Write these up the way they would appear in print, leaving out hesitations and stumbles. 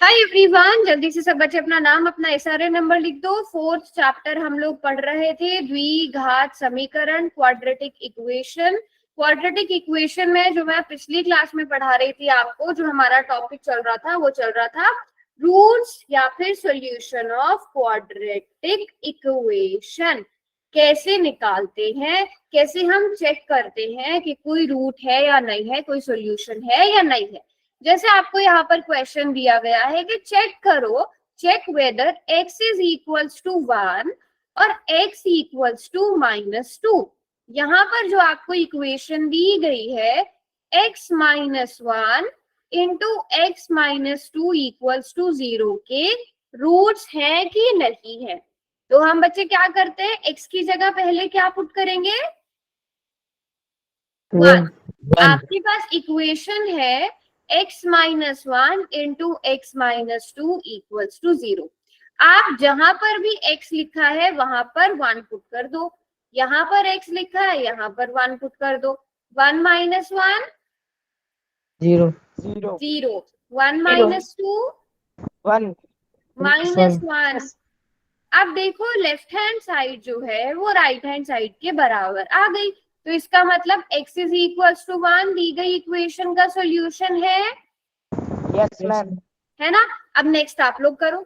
Hi everyone, जल्दी से सब बच्चे अपना नाम अपना एसआरए नंबर लिख दो। फोर्थ चैप्टर हम लोग पढ़ रहे थे द्विघात समीकरण, क्वाड्रेटिक इक्वेशन। क्वाड्रेटिक इक्वेशन में जो मैं पिछली क्लास में पढ़ा रही थी आपको, जो हमारा टॉपिक चल रहा था वो चल रहा था रूट्स या फिर सॉल्यूशन ऑफ क्वाड्रेटिक इक्वेशन। कैसे निकालते हैं, कैसे हम चेक करते हैं कि कोई रूट है या नहीं है, कोई सॉल्यूशन है या नहीं है। जैसे आपको यहाँ पर क्वेश्चन दिया गया है कि चेक करो, check whether x is equals to 1 और x इक्वल्स टू -2। यहाँ पर जो आपको इक्वेशन दी गई है x -1 into x -2 equals to 0 के रूट्स है कि नहीं है। तो हम बच्चे क्या करते हैं, x की जगह पहले क्या पुट करेंगे, 1। आपके पास इक्वेशन है x-1 into x -2 equals to 0। आप जहां पर भी x लिखा है वहां पर 1 पुट कर दो, यहाँ पर x लिखा है यहाँ पर 1 पुट कर दो। 1 -1 0 0, 1 -2 1 -1। अब देखो लेफ्ट हैंड साइड जो है वो राइट हैंड साइड के बराबर आ गई, तो इसका मतलब x इज इक्वल्स टू 1 दी गई इक्वेशन का सॉल्यूशन है, यस मैम। है ना। अब नेक्स्ट आप लोग करो,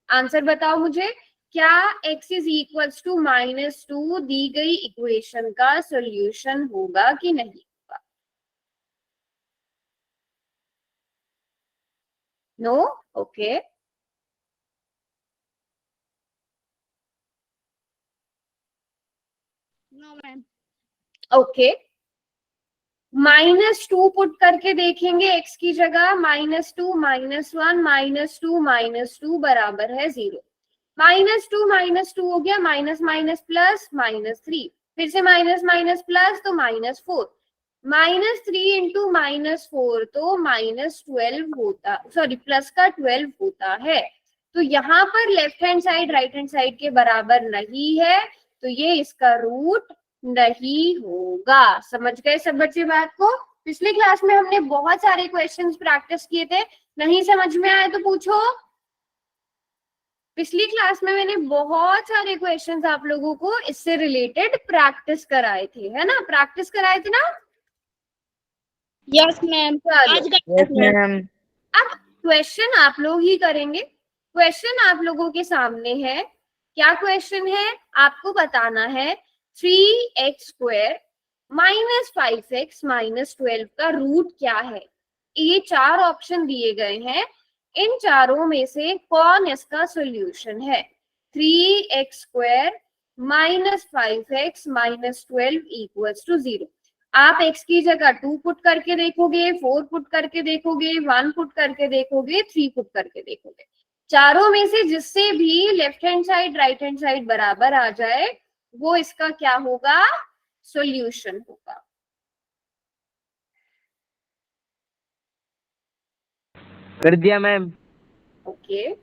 आंसर बताओ मुझे, क्या x इज इक्वल्स टू -2 दी गई इक्वेशन का सॉल्यूशन होगा कि नहीं होगा। No, okay no ma'am. Okay. -2 put करके देखेंगे x की जगह, -2 -1 -2 बराबर है 0। -2 हो गया, माइनस माइनस प्लस -3, फिर से माइनस माइनस प्लस तो -4, -3 इंटू -4 तो -12 होता, सॉरी प्लस का 12 होता है। तो यहाँ पर left hand side right hand side के बराबर नहीं है, तो ये इसका रूट नहीं होगा। समझ गए सब बच्चे बात को। पिछली क्लास में हमने बहुत सारे क्वेश्चंस प्रैक्टिस किए थे, नहीं समझ में आए तो पूछो। पिछली क्लास में मैंने बहुत सारे क्वेश्चंस आप लोगों को इससे रिलेटेड प्रैक्टिस कराए थे, है ना, प्रैक्टिस कराए थे ना। Yes ma'am. चलो आज का मैम। अब क्वेश्चन आप लोग ही करेंगे। क्वेश्चन आप लोगों के सामने है। क्या क्वेश्चन है, आपको बताना है 3x² -5x -12 का रूट क्या है। ये 4 ऑप्शन दिए गए हैं, इन चारों में से कौन इसका सॉल्यूशन है। 3x² -5x -12 equals to 0। आप x की जगह 2 पुट करके देखोगे, 4 पुट करके देखोगे, 1 पुट करके देखोगे, 3 पुट करके देखोगे। चारों में से जिससे भी left hand side right hand side बराबर आ जाए वो इसका क्या होगा, सॉल्यूशन होगा। कर दिया मैम। ओके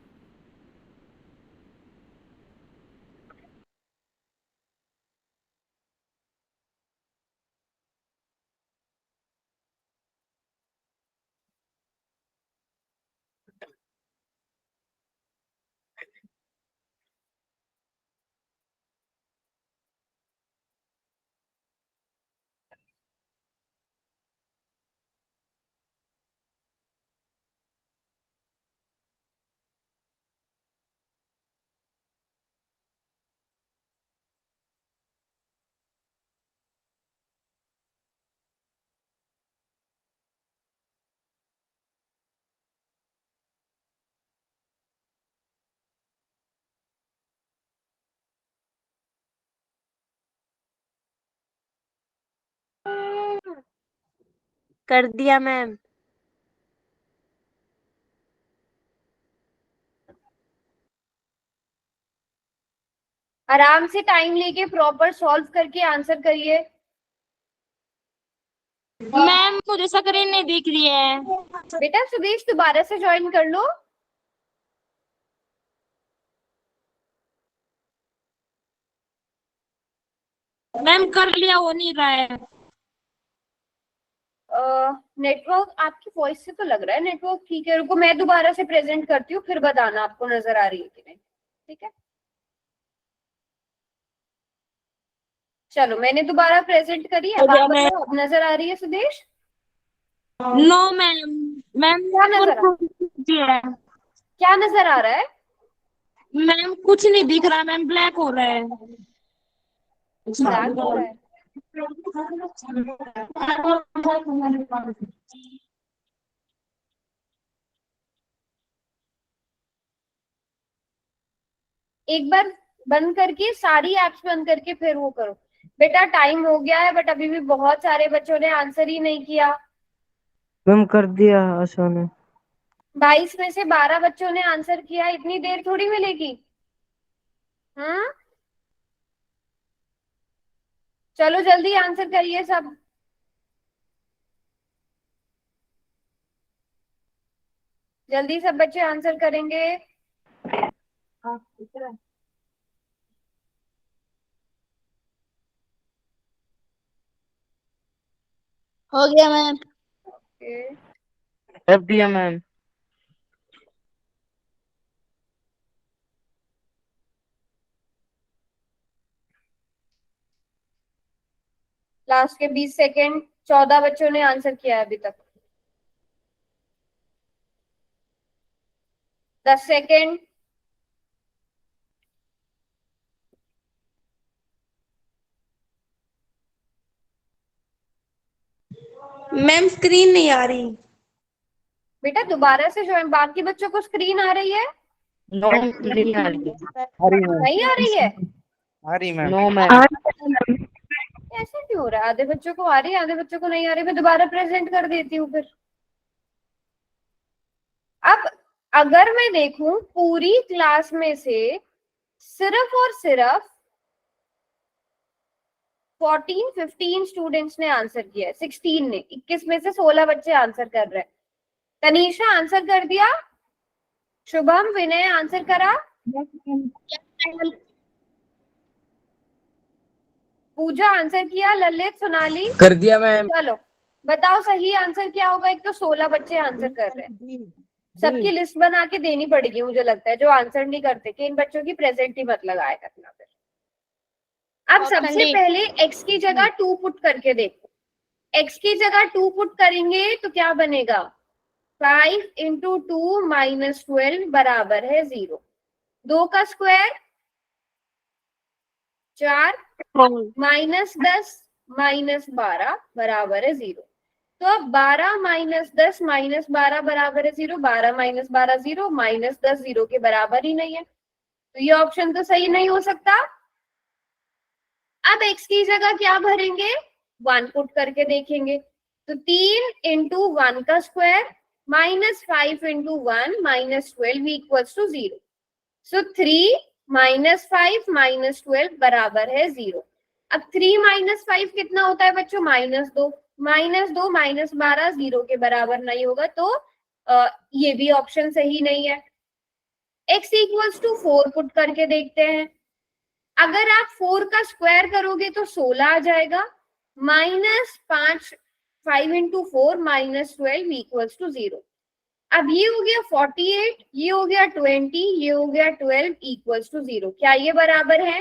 कर दिया मैम। आराम से टाइम लेके प्रॉपर सॉल्व करके आंसर करिए। मैम मुझे स्क्रीन नहीं दिख रही है। बेटा सुदेश दोबारा से ज्वाइन कर लो। मैम कर लिया, हो नहीं रहा है। नेटवर्क आपकी वॉइस से तो लग रहा है नेटवर्क ठीक है। रुको मैं दोबारा से प्रेजेंट करती हूँ, फिर बताना आपको नजर आ रही है कि नहीं। ठीक है, चलो मैंने दोबारा प्रेजेंट करी। अब आप बताओ, अब नजर आ रही है सुदेश? No ma'am. मैम क्या नजर आ है क्या नजर आ रहा है? मैम, कुछ नहीं दिख रहा मैम, ब्लैक हो रहा है। ब्लैक हो रहा है? एक बार बंद करके, सारी एप्स बंद करके फिर वो करो। बेटा टाइम हो गया है, बट अभी भी बहुत सारे बच्चों ने आंसर ही नहीं किया। मैम कर दिया आशा ने। 22 में से 12 बच्चों ने आंसर किया, इतनी देर थोड़ी मिलेगी। हाँ, चलो जल्दी आंसर करिए सब। जल्दी सब बच्चे आंसर करेंगे। हो गया मैम। ओके, कर दिया मैम। लास्ट के 20 सेकेंड। 14 बच्चों ने आंसर किया है अभी तक। 10 सेकेंड। मैम स्क्रीन नहीं आ रही। बेटा दोबारा से ज्वाइन। बाकी बच्चों को स्क्रीन आ रही है? नो नहीं आ रही है। नहीं आ रही है? आ रही मैम। No ma'am. ऐसा क्यों हो रहा है? आधे बच्चों को आ रही है, आधे बच्चों को नहीं आ रही। मैं दोबारा प्रेजेंट कर देती हूँ फिर। अब अगर मैं देखूं पूरी क्लास में से सिर्फ और सिर्फ 14-15 स्टूडेंट्स ने आंसर किया है। 16 ने, 21 में से 16 बच्चे आंसर कर रहे हैं। तनीषा आंसर कर दिया, शुभम विनय आंसर करा, पूजा आंसर किया, ललित सोनाली कर दिया मैम। चलो बताओ सही आंसर क्या होगा। एक तो 16 बच्चे आंसर कर रहे हैं। सबकी लिस्ट बना के देनी पड़ेगी मुझे लगता है, जो आंसर नहीं करते कि इन बच्चों की प्रेजेंट ही मत लगाया करना फिर। अब सबसे पहले x की जगह 2 पुट करके देखो। x की जगह 2 पुट करेंगे तो क्या बनेगा? 5 इंटू 2 माइनस 12 बराबर है 0। 2 का स्क्वायर 4 माइनस 10 माइनस 12 बराबर है 0। तो अब 12 माइनस 10 माइनस 12 बराबर है 0। 12 माइनस 12 0, माइनस 10 0 के बराबर ही नहीं है, तो ये ऑप्शन तो सही नहीं हो सकता। अब x की जगह क्या भरेंगे? 1 पुट करके देखेंगे। तो 3 इंटू 1 का square minus 5 into 1 minus 12 equals to 0। So 3 minus 5 minus 12 बराबर है 0। अब 3 माइनस 5 कितना होता है बच्चों? माइनस 2। माइनस 2 माइनस 12 0 के बराबर नहीं होगा, तो ये भी ऑप्शन सही नहीं है। x इक्वल्स टू 4 पुट करके देखते हैं। अगर आप 4 का स्क्वायर करोगे तो 16 आ जाएगा। Minus 5 into 4 minus 12 equals to 0। अब ये हो गया 48, ये हो गया 20, ये हो गया 12 इक्वल्स टू 0। क्या ये बराबर है?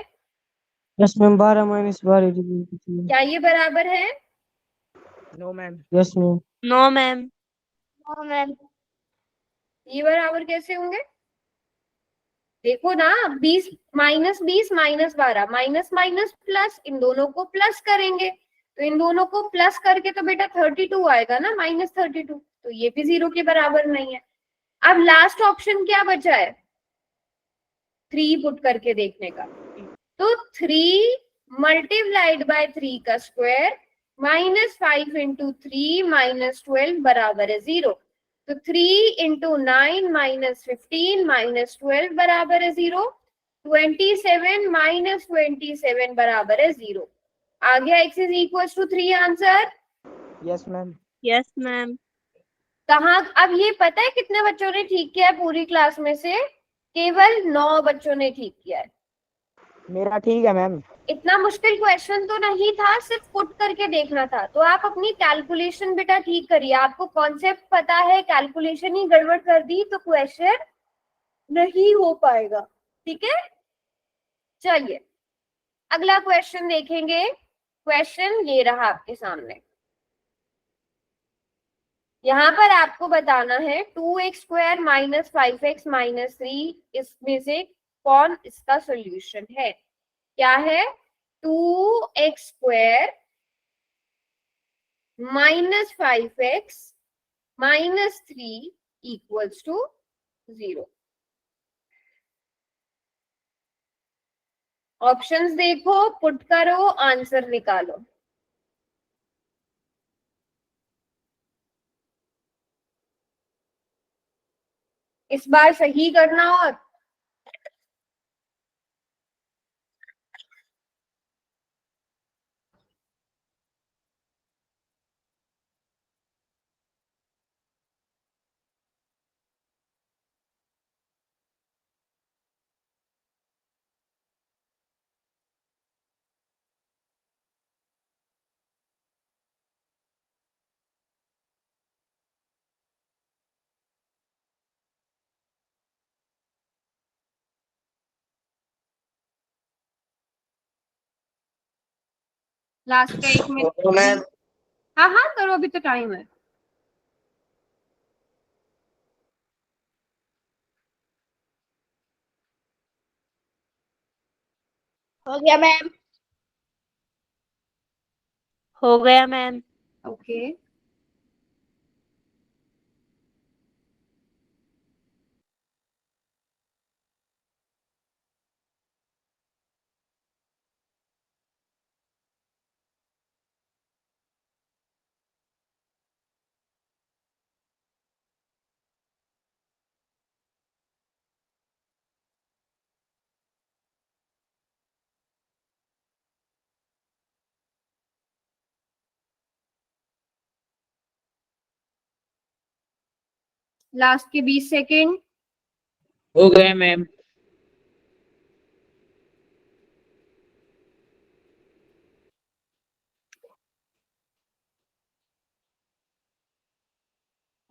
Yes ma'am. 12 माइनस 12। क्या ये बराबर है? No ma'am. Yes ma'am. No ma'am. No ma'am. ये बराबर कैसे होंगे? देखो ना, 20 माइनस 12 माइनस माइनस प्लस, इन दोनों को प्लस करेंगे तो इन दोनों को प्लस करके तो बेटा 32 आएगा ना, माइनस 32। तो ये भी 0 के बराबर नहीं है। अब लास्ट ऑप्शन क्या बचा है? 3 पुट करके देखने का। तो 3 मल्टीप्लाइड बाय 3 का स्क्वायर माइनस 5 इंटू 3 माइनस 12 बराबर है 0। तो 3 इंटू 9 माइनस 15 माइनस 12 बराबर है 0। 27 माइनस 27 बराबर है 0। आ गया x is equal to 3 answer. Yes ma'am. Yes ma'am. कहाँ? अब ये पता है कितने बच्चों ने ठीक किया है? पूरी क्लास में से केवल 9 बच्चों ने ठीक किया है। मेरा ठीक है मैम। इतना मुश्किल क्वेश्चन तो नहीं था, सिर्फ पुट करके देखना था। तो आप अपनी कैलकुलेशन बेटा ठीक करिए, आपको कॉन्सेप्ट पता है, कैलकुलेशन ही गड़बड़ कर दी तो क्वेश्चन नहीं हो पाएगा। ठीक है, चलिए अगला क्वेश्चन देखेंगे। क्वेश्चन ये रहा आपके सामने। यहाँ पर आपको बताना है 2x² - 5x - 3 इसमें से कौन इसका सोल्यूशन है। क्या है? 2x² - 5x - 3 = 0। ऑप्शंस देखो, पुट करो, आंसर निकालो। इस बार सही करना। और लास्ट का 1 मिनट। हाँ हाँ करो, अभी तो टाइम है। हो गया मैम। हो गया मैम। ओके, लास्ट के 20 सेकेंड। हो गया मैम।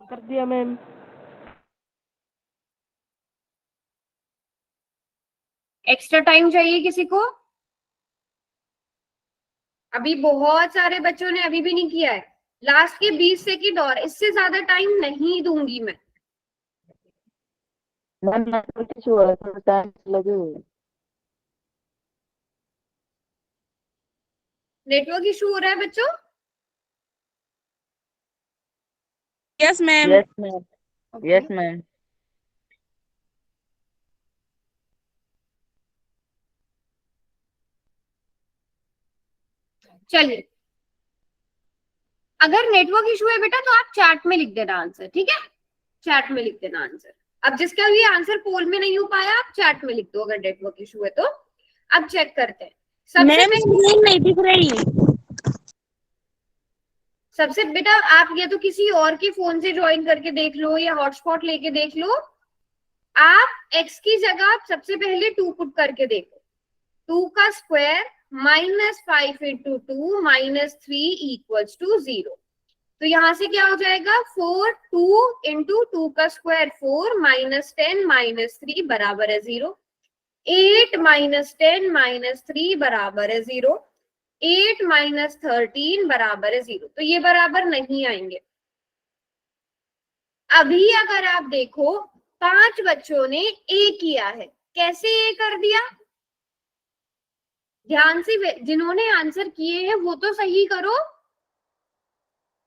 कर दिया मैम। एक्स्ट्रा टाइम चाहिए किसी को? अभी बहुत सारे बच्चों ने अभी भी नहीं किया है। लास्ट के 20 सेकेंड और, इससे ज्यादा टाइम नहीं दूंगी मैं। मैम नेटवर्क इशू हो रहा है, थोड़ा टाइम लगे हुए। नेटवर्क इशू हो रहा है बच्चों? Yes ma'am. Yes ma'am. Okay. Yes ma'am. चलिए, अगर नेटवर्क इशू है बेटा तो आप चैट में लिख देना आंसर। ठीक है, चैट में लिख देना आंसर। अब जिसका भी आंसर पोल में नहीं हो पाया आप चैट में लिख दो, अगर नेटवर्क इशू है तो। अब चेक करते हैं। सबसे मैम पहले, स्क्रीन नहीं दिख रही। सबसे बेटा आप या तो किसी और के फोन से ज्वाइन करके देख लो या हॉटस्पॉट लेके देख लो। आप x की जगह सबसे पहले 2 पुट करके देखो। 2 का स्क्वायर -5 × 2 - 3 = 0। तो यहां से क्या हो जाएगा? 4 2 × 2 का स्क्वायर 4 -10 - 3 बराबर है 0। 8 - 10 - 3 बराबर है 0। 8 - 13 बराबर है 0। तो ये बराबर नहीं आएंगे। अभी अगर आप देखो 5 बच्चों ने ए किया है। कैसे ए कर दिया? ध्यान से, जिन्होंने आंसर किए हैं वो तो सही करो।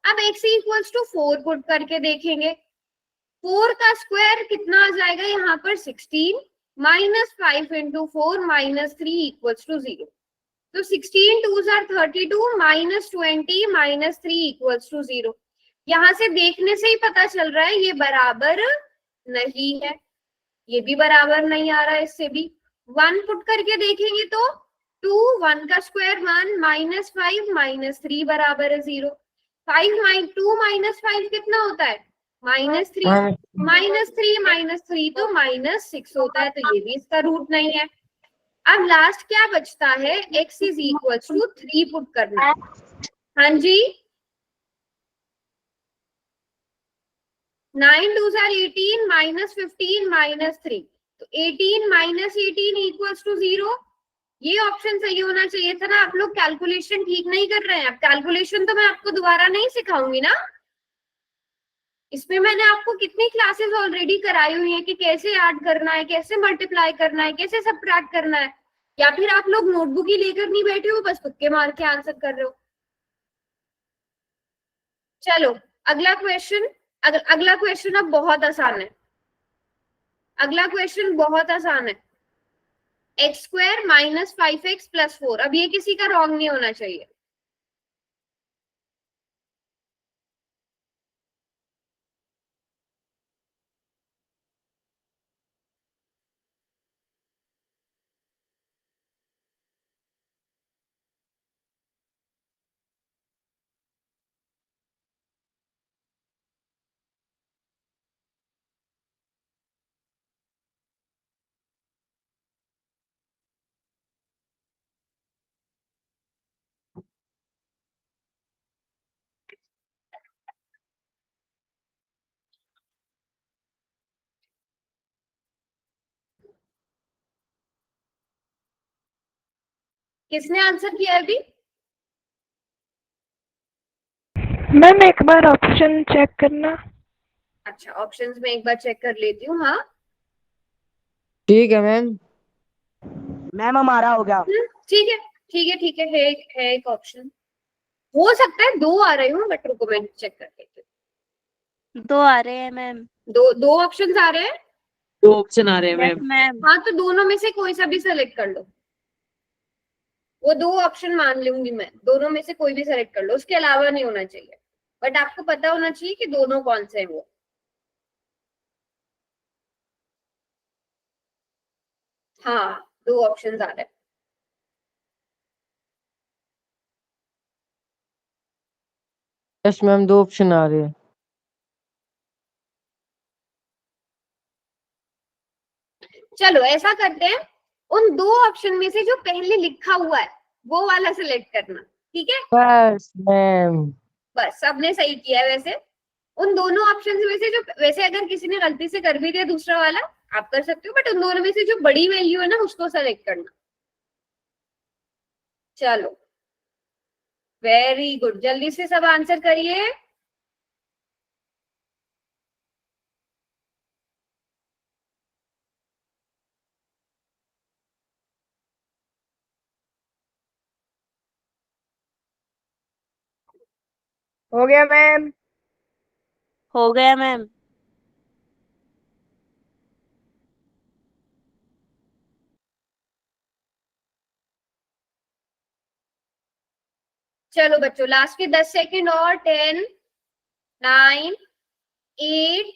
अब x = 4 पुट करके देखेंगे। 4 का स्क्वायर कितना आ जाएगा यहाँ पर? 16 -5 × 4 - 3 = 0। तो 16 2s are 32 -20 - 3 = 0। यहाँ से देखने से ही पता चल रहा है ये बराबर नहीं है। ये भी बराबर नहीं आ रहा है, इससे भी। 1 पुट करके देखेंगे तो 2 1 का स्क्वायर 1 -5 - 3 बराबर है 0। 5 2 - 5 कितना होता है? -3 -3 - 3 तो -6 होता है। तो ये भी इसका रूट नहीं है। अब लास्ट क्या बचता है, x is equal to 3 put करना। हाँ जी, 9 2 आर 18 माइनस 15 माइनस 3, तो 18 माइनस 18 इक्वल्स टू 0। ये ऑप्शन सही होना चाहिए था ना। आप लोग कैलकुलेशन ठीक नहीं कर रहे हैं। अब कैलकुलेशन तो मैं आपको दोबारा नहीं सिखाऊंगी ना, इसमें मैंने आपको कितनी क्लासेस ऑलरेडी कराई हुई है कि कैसे ऐड करना है, कैसे मल्टीप्लाई करना है, कैसे सबट्रैक्ट करना है। या फिर आप लोग नोटबुक ही लेकर नहीं बैठे हो, बस तुक्के मार के आंसर कर रहे हो। चलो अगला क्वेश्चन। अगला क्वेश्चन अब बहुत आसान है। अगला क्वेश्चन बहुत आसान है। X square minus 5x plus 4। अब ये किसी का रॉन्ग नहीं होना चाहिए। किसने आंसर किया अभी? मैम एक बार ऑप्शन चेक करना। अच्छा, ऑप्शंस में एक बार चेक कर लेती हूँ। हाँ ठीक है मैम। मैम हमारा हो गया। ठीक है ठीक है ठीक है एक ऑप्शन। हो सकता है दो आ रहे हूँ, बट रुको मैं चेक कर लेती हूँ। 2 आ रहे हैं मैम। दो ऑप्शंस आ रहे हैं। 2 ऑप्शन आ रहे हैं यस मैम। मैम। हाँ तो दोनों में से कोई सा भी सेलेक्ट कर लो। वो 2 ऑप्शन मान लूंगी मैं, दोनों में से कोई भी सेलेक्ट कर लो, उसके अलावा नहीं होना चाहिए। बट आपको पता होना चाहिए कि दोनों कौन से हैं वो। हाँ 2 ऑप्शंस आ रहे हैं। यस मैम, 2 ऑप्शन आ रहे हैं। चलो ऐसा करते हैं, उन 2 ऑप्शन में से जो पहले लिखा हुआ है वो वाला सिलेक्ट करना, ठीक है? बस मैम। बस सबने सही किया है। वैसे उन दोनों ऑप्शन में से जो, वैसे अगर किसी ने गलती से कर भी दिया दूसरा वाला, आप कर सकते हो, बट उन दोनों में से जो बड़ी वैल्यू है ना उसको सेलेक्ट करना। चलो वेरी गुड, जल्दी से सब आंसर करिए। हो गया मैम। हो गया मैम। चलो बच्चों लास्ट के 10 सेकंड और। 10 9 8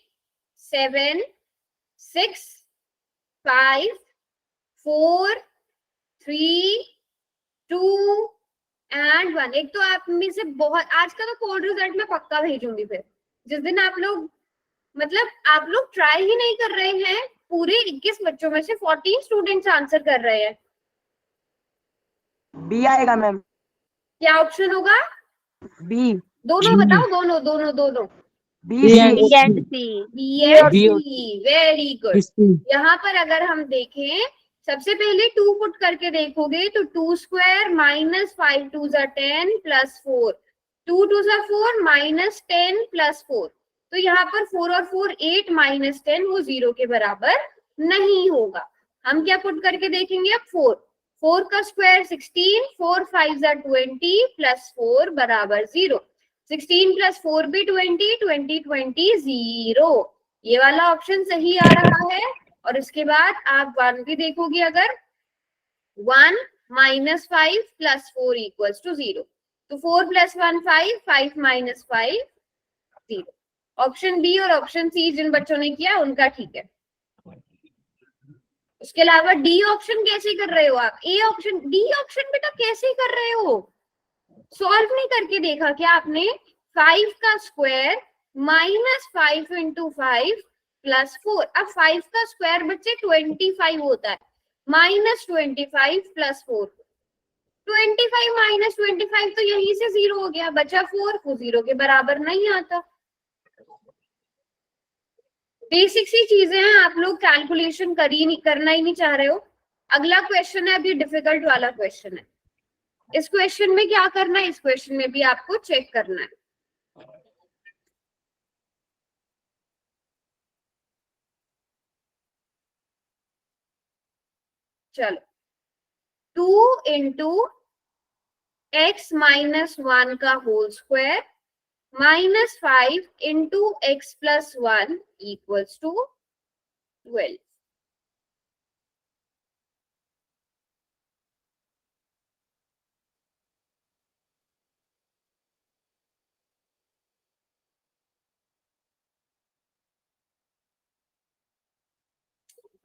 7 6 5 4 3 2 एंड 1। एक तो आप में से बहुत, आज का तो कोड रिजल्ट मैं पक्का भेजूंगी फिर। जिस दिन आप लोग, मतलब आप लोग ट्राई ही नहीं कर रहे हैं, पूरे 21 बच्चों में से 14 स्टूडेंट्स आंसर कर रहे हैं। बी आएगा मैम। क्या ऑप्शन होगा? बी। दोनों बताओ, दोनों दोनों दोनों। B B C. And B and C. B and B और सी, वेरी गुड। सी। यहाँ पर अगर हम देखें, सबसे पहले 2 पुट करके देखोगे तो 2 स्क्वायर माइनस 5 2 जा 10 प्लस 4, 2 2 जा 4 माइनस 10 प्लस 4। तो यहाँ पर 4 और 4 8 माइनस 10 वो 0 के बराबर नहीं होगा। हम क्या पुट करके देखेंगे अब? 4 का स्क्वायर 16, 4 5 जा 20 प्लस 4 बराबर 0। 16 प्लस 4 भी 20, 20 20 0। ये वाला ऑप्शन सही आ रहा है। और इसके बाद आप 1 भी देखोगे, अगर 1 माइनस 5 प्लस 4 इक्वल्स टू 0, तो 4 प्लस 1 5, 5 माइनस 5 0। ऑप्शन बी और ऑप्शन सी जिन बच्चों ने किया उनका ठीक है। उसके अलावा डी ऑप्शन कैसे कर रहे हो आप? ए ऑप्शन, डी ऑप्शन बेटा कैसे कर रहे हो? सॉल्व नहीं करके देखा क्या आपने? 5 का स्क्वायर माइनस 5 इंटू 5 प्लस 4। अब 5 का स्क्वायर बच्चे 25 होता है, -25 + 4, 25 - 25 तो यहीं से 0 हो गया, बचा 4, वो 0 के बराबर नहीं आता। बेसिक सी चीजें हैं, आप लोग कैलकुलेशन करना ही नहीं चाह रहे हो। अगला क्वेश्चन है, अभी डिफिकल्ट वाला क्वेश्चन है। इस क्वेश्चन में क्या करना है, इस क्वेश्चन में भी आपको चेक करना है। चलो, 2 × x - 1 का होल स्क्वायर -5 × x + 1 = 12।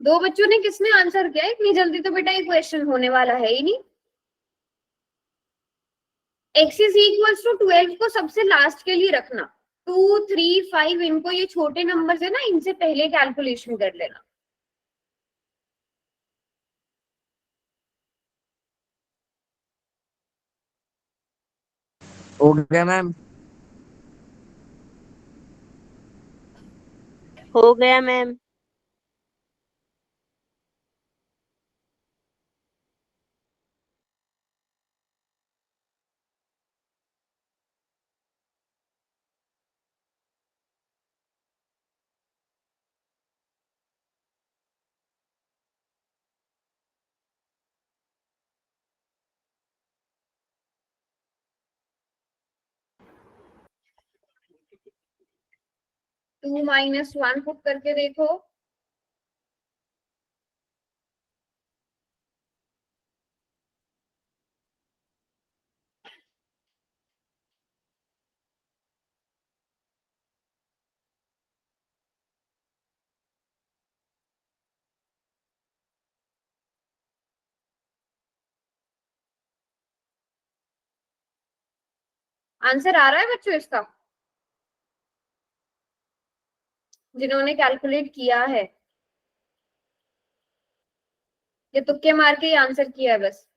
दो बच्चों ने किसने आंसर किया? इतनी जल्दी तो बेटा ये क्वेश्चन होने वाला है ही नहीं। x = 12 को सबसे लास्ट के लिए रखना। 2, 3, 5 इनको, ये छोटे नंबर है ना, इनसे पहले कैलकुलेशन कर लेना। हो गया मैम। हो गया मैम। टू -1 पुट करके देखो। आंसर आ रहा है बच्चों इसका, जिन्होंने कैलकुलेट किया है? ये तुक्के मार के ही आंसर किया है बस।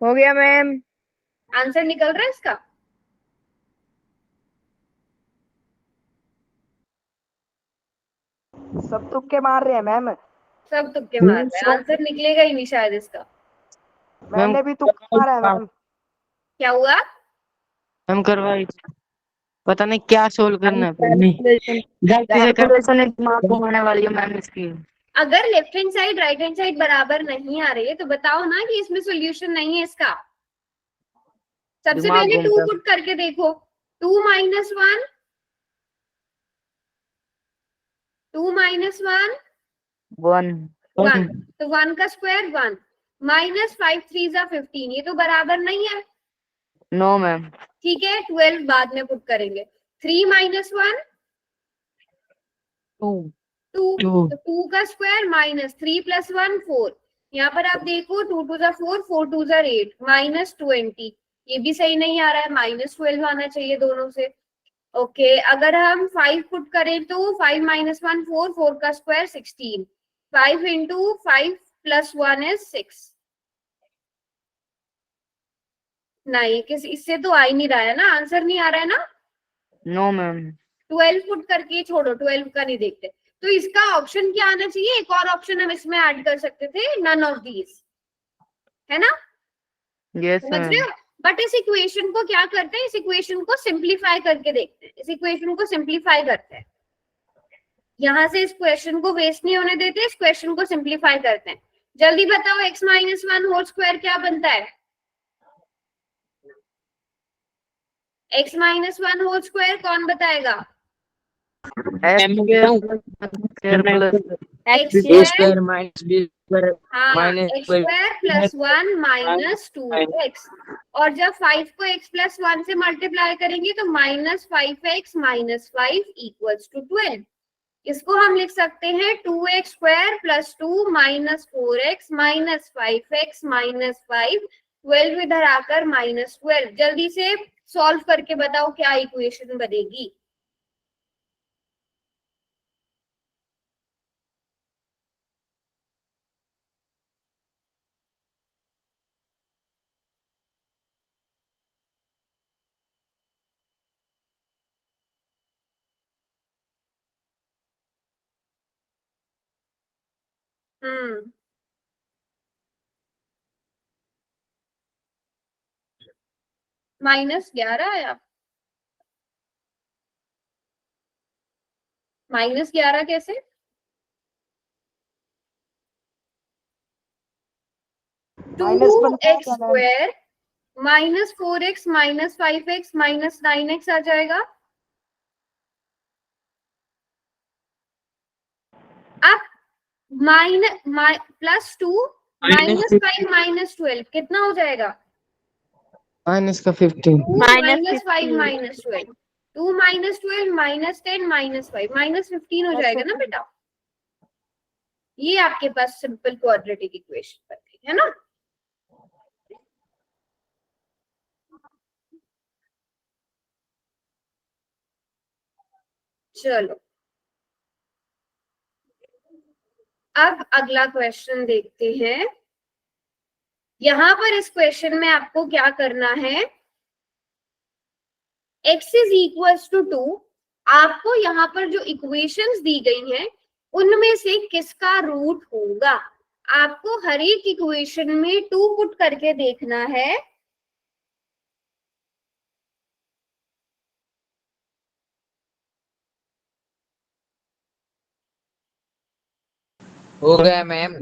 हो गया मैम। आंसर निकल रहा है इसका? सब तुक्के मार रहे हैं मैम। सब तुक्के मार रहे हैं, आंसर निकलेगा ही नहीं शायद इसका। मैंने भी तुक्का मारा है मैम। क्या हुआ? मैम करवाई, पता नहीं क्या सोल्व करना है, कैलकुलेशन एक दिमाग घुमाने वाली है मैम इसकी। अगर left hand side right hand side बराबर नहीं आ रही है तो बताओ ना कि इसमें सॉल्यूशन नहीं है इसका। सबसे दिमाग पहले 2 घूमता है। पुट करके देखो। 2 - 1, 2 - 1 1 1, तो 1 का स्क्वायर 1, -5 3 = 15, ये तो बराबर नहीं है। No ma'am. ठीक है, 12 बाद में पुट करेंगे। 3 - 1 2 2, 2 तो 2 का स्क्वायर -3 + 1 4। यहाँ पर आप देखो 2 2 = 4, 4 2 = 8, -20, ये भी सही नहीं आ रहा है, -12 आना चाहिए दोनों से। ओके, अगर हम 5 पुट करें तो 5 - 1 4, 4 का स्क्वायर 16, 5 × 5 + 1 = 6। नहीं, किस इससे तो आ ही नहीं रहा है ना, आंसर नहीं आ रहा है ना। No ma'am. 12 पुट करके छोड़ो, 12 का नहीं देखते। तो इसका ऑप्शन क्या आना चाहिए? एक और ऑप्शन हम इसमें ऐड कर सकते थे, नन ऑफ दीज, है ना? यस समझ रहे मैम। हो? बट इस इक्वेशन को क्या करते हैं, इस इक्वेशन को सिंप्लीफाई करके देखते हैं। इस इक्वेशन को सिंप्लीफाई करते हैं, यहां से इस क्वेश्चन को वेस्ट नहीं होने देते, इस क्वेश्चन को सिंप्लीफाई करते हैं। जल्दी बताओ, x - 1 होल स्क्वायर क्या बनता है? x - 1 होल स्क्वायर कौन बताएगा? x x स्क्वायर, -b हाँ, x स्क्वायर + 1 - 2x। और जब 5 को x + 1 से मल्टीप्लाई करेंगे तो -5x - 5 = 12। इसको हम लिख सकते हैं 2x² + 2 -4x - 5x - 5, 12 इधर आकर -12। जल्दी से सॉल्व करके बताओ क्या इक्वेशन बनेगी। हम्म, -11 आया। -11 कैसे? माइनस 2 बनता है एक्स क्या ma'am? Square -4x -5x -9x आ जाएगा। अब +2 -5 -12 कितना हो जाएगा? माइनस का 15। 2 -5 -15 -12 2 -12 -10 -5 -15 हो जाएगा ना बेटा। ये आपके पास सिंपल क्वाड्रेटिक इक्वेशन बन गई है ना। चलो अब अगला क्वेश्चन देखते हैं। यहां पर इस क्वेश्चन में आपको क्या करना है, x इज इक्वल टू 2। आपको यहाँ पर जो इक्वेशंस दी गई हैं उनमें से किसका रूट होगा। आपको हर एक इक्वेशन में 2 पुट करके देखना है। हो गया मैम।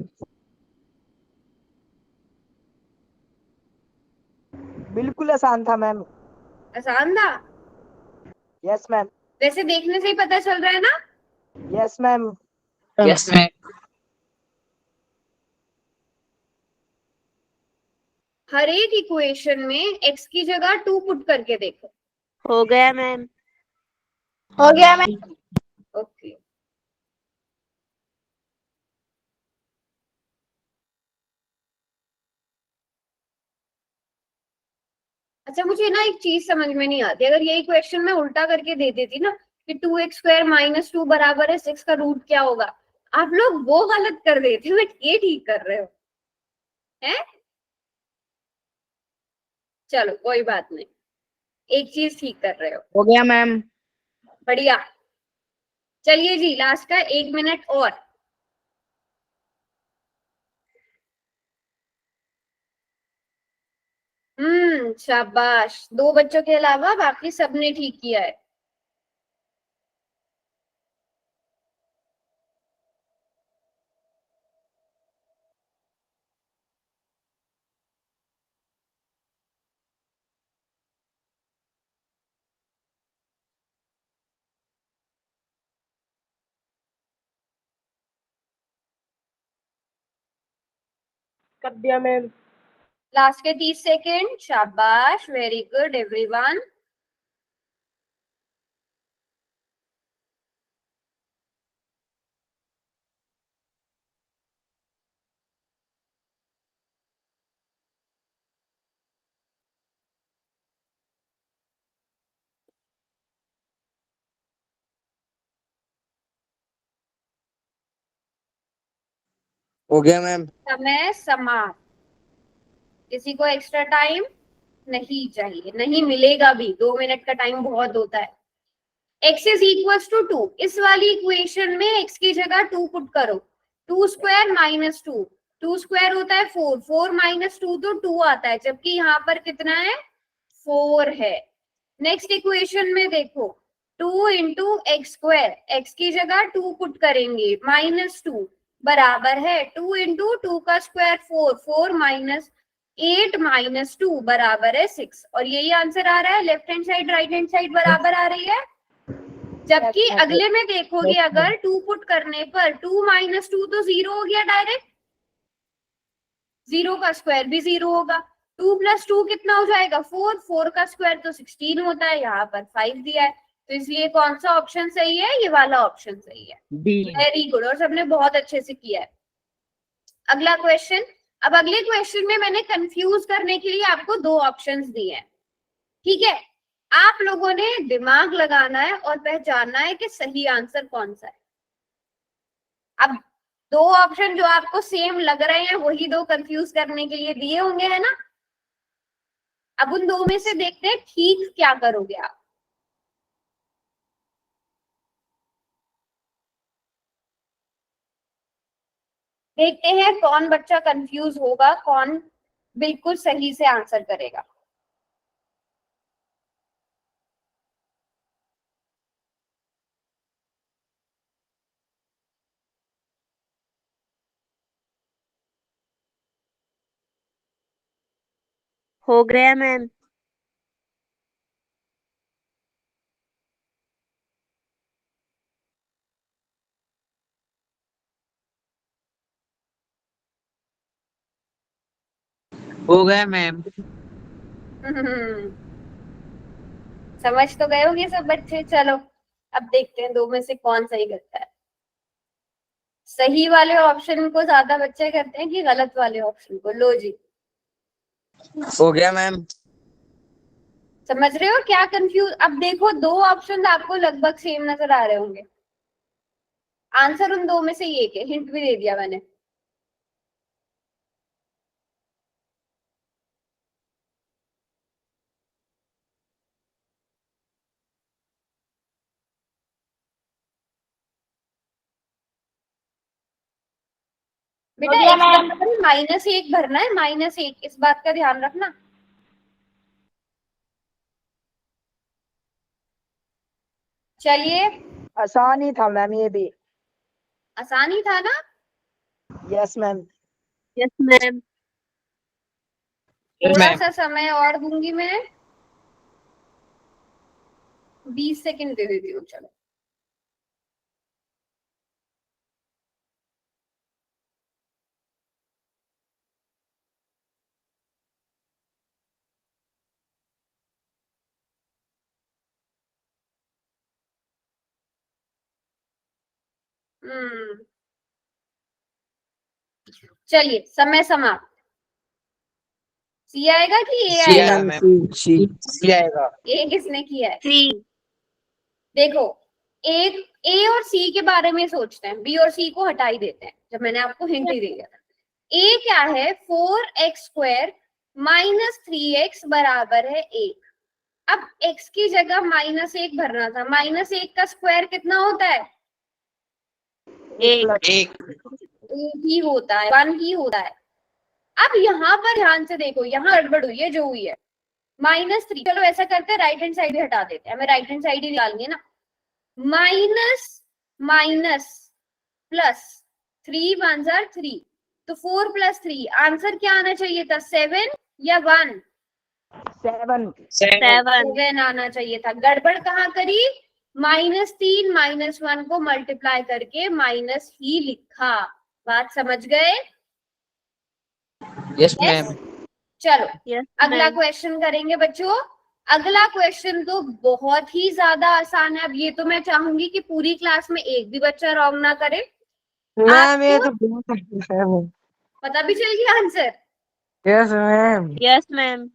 बिल्कुल आसान था मैम। आसान था? Yes ma'am. वैसे देखने से ही पता चल रहा है ना। Yes ma'am. Yes ma'am. हर एक इक्वेशन में x की जगह 2 पुट करके देखो। हो गया मैम। हो गया मैम। ओके, अच्छा मुझे ना एक चीज समझ में नहीं आती, अगर यही क्वेश्चन मैं उल्टा करके दे देती ना कि 2x² -2 बराबर है 6 का रूट क्या होगा, आप लोग वो गलत कर देते, बट ये ठीक कर रहे हो है। चलो कोई बात नहीं, एक चीज ठीक कर रहे हो। हो गया मैम। बढ़िया। चलिए जी, लास्ट का 1 मिनट और। शाबाश, 2 बच्चों के अलावा बाकी सबने ठीक किया है। कर दिया मैम। लास्ट के 30 सेकेंड। शाबाश, वेरी गुड एवरीवन। हो गया मैम। समय समाप्त। किसी को एक्स्ट्रा टाइम नहीं चाहिए, नहीं मिलेगा भी, 2 मिनट का टाइम बहुत होता है। x इज इक्वल टू 2, इस वाली इक्वेशन में x की जगह 2 पुट करो। 2² -2, 2 स्क्वायर होता है 4, 4 -2 तो 2 आता है, जबकि यहाँ पर कितना है 4 है। नेक्स्ट इक्वेशन में देखो, 2 इंटू एक्स स्क्वायर, एक्स की जगह 2 पुट करेंगे, -2 बराबर है 2 इंटू 2 का स्क्वायर 4, 4 -8 -2 बराबर है 6। और यही आंसर आ रहा है, left hand side right hand side बराबर आ रही है। जबकि अगले में देखोगे, अगर 2 पुट करने पर 2 -2 तो 0 हो गया डायरेक्ट, 0 का स्क्वायर भी 0 होगा। 2 + 2 कितना हो जाएगा 4, 4 का स्क्वायर तो 16 होता है, यहाँ पर 5 दिया है, तो इसलिए कौन सा ऑप्शन सही है, ये वाला ऑप्शन सही है। बी। वेरी गुड, और सबने बहुत अच्छे से किया है। अगला क्वेश्चन। अब अगले क्वेश्चन में मैंने कंफ्यूज करने के लिए आपको 2 ऑप्शंस दिए हैं, ठीक है। आप लोगों ने दिमाग लगाना है और पहचानना है कि सही आंसर कौन सा है। अब 2 ऑप्शन जो आपको सेम लग रहे हैं वही 2 कंफ्यूज करने के लिए दिए होंगे, है ना। अब उन 2 में से देखते हैं ठीक क्या करोगे आप। देखते हैं कौन बच्चा कंफ्यूज होगा, कौन बिल्कुल सही से आंसर करेगा। हो गया मैम। हो गया मैम। समझ तो गए होंगे सब बच्चे। चलो अब देखते हैं दो में से कौन सही करता है। सही वाले ऑप्शन को ज्यादा बच्चे करते हैं कि गलत वाले ऑप्शन को? लो जी, हो गया मैम। समझ रहे हो क्या कंफ्यूज? अब देखो दो ऑप्शन आपको लगभग सेम नजर आ रहे होंगे, आंसर उन दो में से एक है, हिंट भी दे दिया मैंने। बेटा हो गया x मैम। बराबर -1 भरना है, -1, इस बात का ध्यान रखना। चलिए, आसान ही था मैम ये भी। आसान ही था ना? Yes ma'am. Yes ma'am. Yes थोड़ा मैम। सा समय और दूंगी मैं, 20 सेकंड दे देती हूँ। चलो चलिए समय समाप्त। सी आएगा कि ए सी आएगा? आएगा मैम। सी आएगा। ए किसने किया है? सी। देखो, ए और सी के बारे में सोचते हैं, बी और सी को हटा ही देते हैं, जब मैंने आपको हिंट ही दिया था। ए क्या है? 4x² -3x बराबर है 1। अब x की जगह -1 भरना था। -1 का स्क्वायर कितना होता है? एक। एक। 1 ही होता है, 1 ही होता है। अब यहाँ पर ध्यान से देखो, यहाँ गड़बड़ हुई है जो हुई है। -3, चलो ऐसा करते हैं राइट हैंड साइड भी हटा देते हैं, हमें राइट हैंड साइड ही निकालनी है ना। माइनस माइनस प्लस 3 1 जार 3, तो 4 + 3 आंसर क्या आना चाहिए था? 7 या 1? 7। 7 आना चाहिए था। गड़बड़ कहाँ करी? -3 -1 को मल्टीप्लाई करके माइनस ही लिखा। बात समझ गए? Yes Yes? मैम। चलो यस अगला मैम। क्वेश्चन करेंगे बच्चों। अगला क्वेश्चन तो बहुत ही ज्यादा आसान है। अब ये तो मैं चाहूंगी कि पूरी क्लास में एक भी बच्चा रॉन्ग ना करे। मैम ये आपको तो बहुत आसान है। पता भी चल गया answer? Yes ma'am. Yes ma'am.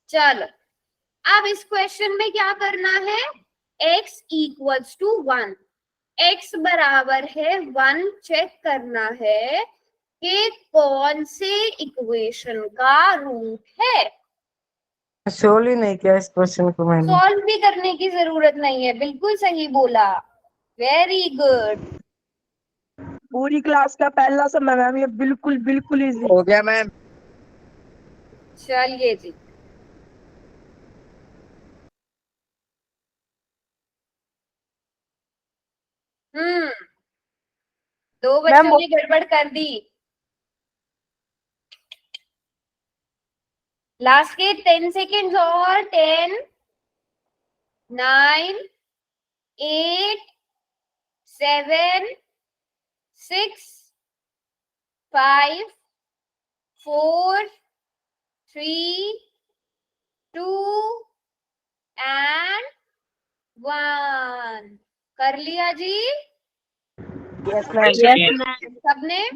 चलो अब इस क्वेश्चन में क्या करना है? x = 1, x बराबर है 1 चेक करना है कि कौन से इक्वेशन का रूट है। सोल्व ही नहीं किया इस क्वेश्चन को मैंने। सॉल्व भी करने की जरूरत नहीं है, बिल्कुल सही बोला, वेरी गुड। पूरी क्लास का पहला समय मैम, ये बिल्कुल बिल्कुल इजी। हो गया मैम। चलिए जी, दो बच्चों ने गड़बड़ कर दी। लास्ट के 10 सेकेंड और 10 9 8 7 6 5 4 3 2 and 1 कर लिया जी यस मैम। Yes ma'am. सबने?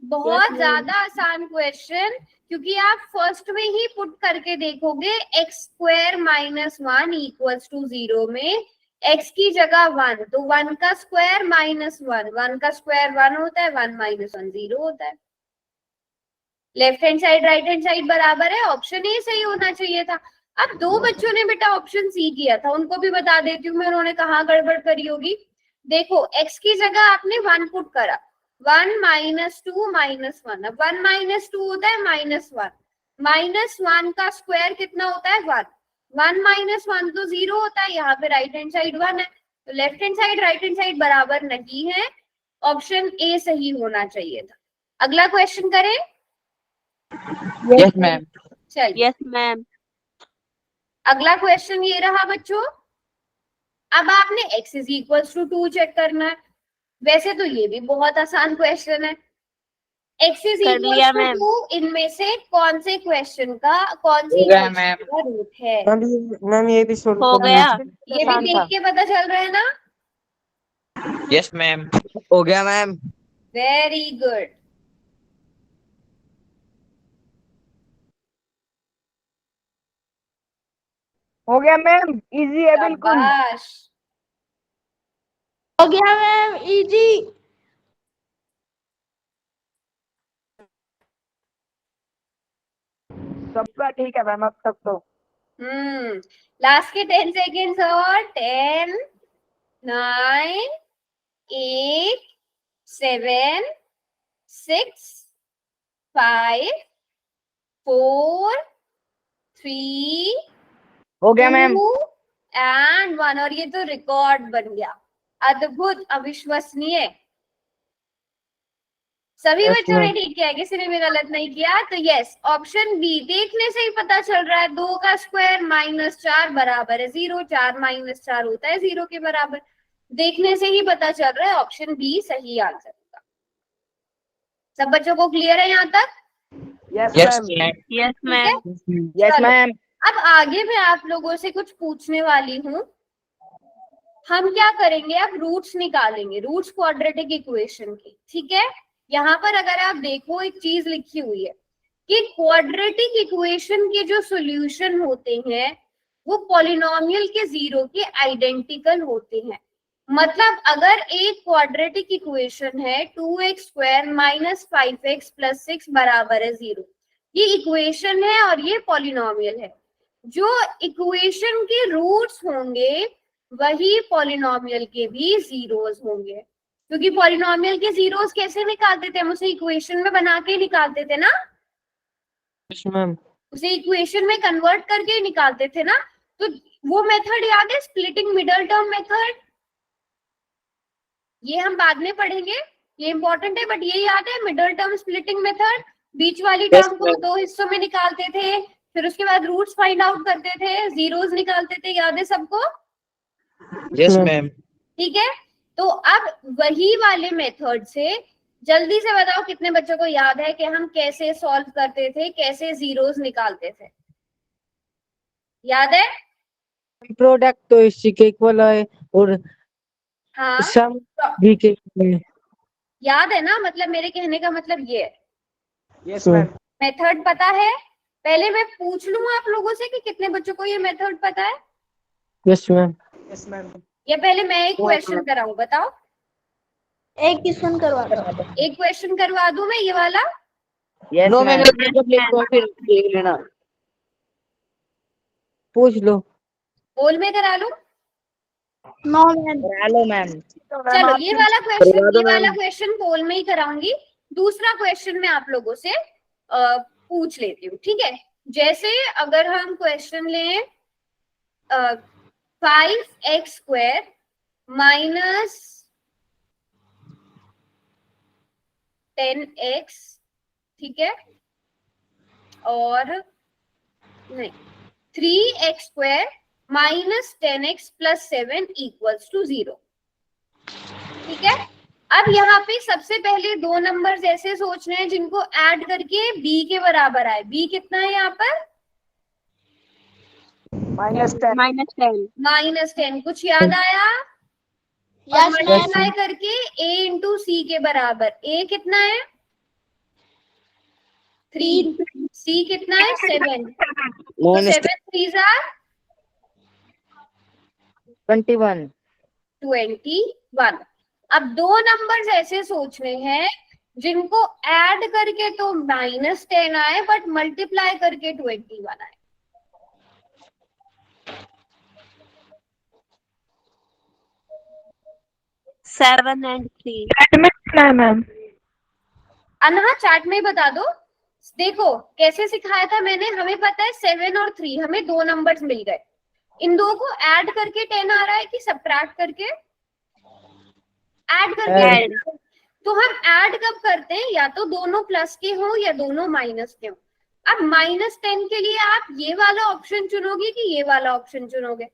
बहुत ज्यादा आसान क्वेश्चन, क्योंकि आप फर्स्ट में ही पुट करके देखोगे x² -1 = 0 में x की जगह 1, तो 1 का स्क्वायर -1, 1 का स्क्वायर 1 होता है, 1 - 1 0 होता है। Left hand side right hand side बराबर है, ऑप्शन ए सही होना चाहिए था। अब दो बच्चों ने बेटा ऑप्शन सी किया था, उनको भी बता देती हूँ मैं उन्होंने कहाँ गड़बड़ करी होगी। देखो x की जगह आपने 1 पुट करा, 1 माइनस 2 माइनस 1। अब 1 माइनस 2 होता है -1, -1 का स्क्वायर कितना होता है 1, 1 माइनस 1 तो 0 होता है, यहाँ पे राइट हैंड साइड 1 है, तो left hand side right hand side बराबर नहीं है, ऑप्शन ए सही होना चाहिए था। अगला क्वेश्चन करें। Yes ma'am. चलिए यस मैम। अगला क्वेश्चन ये रहा बच्चों। अब आपने x is equals to 2 check करना है। वैसे तो ये भी बहुत आसान क्वेश्चन है। x इज कर लिया इक्वल्स टू मैम। 2 इनमें से कौन से क्वेश्चन का कौन सी हो गया equation मैम। का रूट है, मैम ये भी सोल्व हो करना गया। है। ये भी आसान देख था। के पता चल रहा है ना। Yes ma'am. हो गया मैम। Very good. हो गया मैम, इजी है बिल्कुल। शाबाश। हो गया मैम, इजी। सबका ठीक है मैम अब तक तो। लास्ट के 10 सेकेंड्स और 10 9 8 7 6 5 4 3 हो गया मैम। 2 एंड 1। और ये तो रिकॉर्ड बन गया, अद्भुत, अविश्वसनीय। सभी Yes, बच्चों ने ma'am. ठीक किया है, किसी ने भी गलत नहीं किया। तो यस, ऑप्शन बी, देखने से ही पता चल रहा है 2 का स्क्वायर -4 बराबर है 0, 4 माइनस 4 होता है 0 के बराबर। देखने से ही पता चल रहा है, ऑप्शन बी सही आंसर होगा। सब बच्चों को क्लियर है यहाँ तक? Yes yes ma'am. Ma'am. Yes ठीक है, मैम। यस चलो। मैम। अब आगे मैं आप लोगों से कुछ पूछने वाली हूँ। हम क्या करेंगे, अब रूट्स निकालेंगे, रूट्स क्वाड्रेटिक इक्वेशन की। ठीक है, यहाँ पर अगर आप देखो एक चीज लिखी हुई है कि क्वाड्रेटिक इक्वेशन के जो सॉल्यूशन होते हैं वो पॉलिनोमियल के जीरो के आइडेंटिकल होते हैं। मतलब अगर एक क्वाड्रेटिक इक्वेशन है 2x² - 5x + 6 बराबर है 0, ये इक्वेशन है और ये पॉलिनोमियल है। जो इक्वेशन के रूट्स होंगे वही पॉलिनोमियल के भी जीरोस होंगे, क्योंकि पॉलिनोमियल के जीरोस कैसे निकालते थे, हम उसे इक्वेशन में बना के निकालते थे ना, Yes, ma'am. उसे इक्वेशन में कन्वर्ट करके ही निकालते थे ना। तो वो मेथड याद है, स्प्लिटिंग मिडल टर्म मेथड, ये हम बाद में पढ़ेंगे, ये इंपॉर्टेंट है, बट ये याद है, मिडल टर्म स्प्लिटिंग मेथड। बीच वाली Yes, टर्म को ma'am. 2 हिस्सों में निकालते थे, फिर उसके बाद रूट्स फाइंड आउट करते थे, जीरोस निकालते थे, याद है सबको? Yes ma'am. मैम। ठीक है, तो अब वही वाले मेथड से जल्दी से बताओ कितने बच्चों को याद है कि हम कैसे सॉल्व करते थे, कैसे जीरोस निकालते थे, याद है? प्रोडक्ट तो इसी के इक्वल है और हाँ, सम भी के equal है। याद है ना, मतलब मेरे कहने का मतलब ये है। Yes ma'am. मेथड पता है? पहले मैं पूछ लूं आप लोगों से कि कितने बच्चों को ये मेथड पता है, यस मैम। Yes ma'am. या पहले मैं एक क्वेश्चन कराऊं, बताओ? एक क्वेश्चन करवा दो। एक क्वेश्चन करवा दूं मैं ये वाला? Yes no ma'am, ma'am. फिर देख लेना। पूछ लो। बोल में करा लूं? No ma'am. Hello ma'am. चलो ये वाला क्वेश्चन पोल में ही कराऊंगी। दूसरा क्वेश्चन मैं आप लोगों से पूछ लेती हूँ, ठीक है? जैसे अगर हम क्वेश्चन लें 5x² - 10x, ठीक है, और नहीं 3x² - 10x + 7 = 0, ठीक है। अब यहाँ पे सबसे पहले 2 नंबर्स ऐसे सोचने हैं जिनको ऐड करके b के बराबर आए। b कितना है यहाँ पर? -10। -10। कुछ याद आया? और यस मल्टीप्लाई करके a × c के बराबर। a कितना है? 3। c कितना है? 7। तो 7 3s are 21। 21। अब 2 नंबर्स ऐसे सोचने हैं जिनको ऐड करके तो -10 आए बट मल्टीप्लाई करके 21 आए। 7 and 3। एडमिट है मैम। अनहा चार्ट में ही बता दो। देखो कैसे सिखाया था मैंने, हमें पता है 7 और 3, हमें दो नंबर्स मिल गए। इन दो को ऐड करके 10 आ रहा है कि सब्ट्रैक्ट करके? ऐड करके। तो हम ऐड कब करते हैं, या तो दोनों प्लस के हो या दोनों माइनस के हो। अब -10 के लिए आप ये वाला ऑप्शन चुनोगे कि ये वाला ऑप्शन चुनोगे?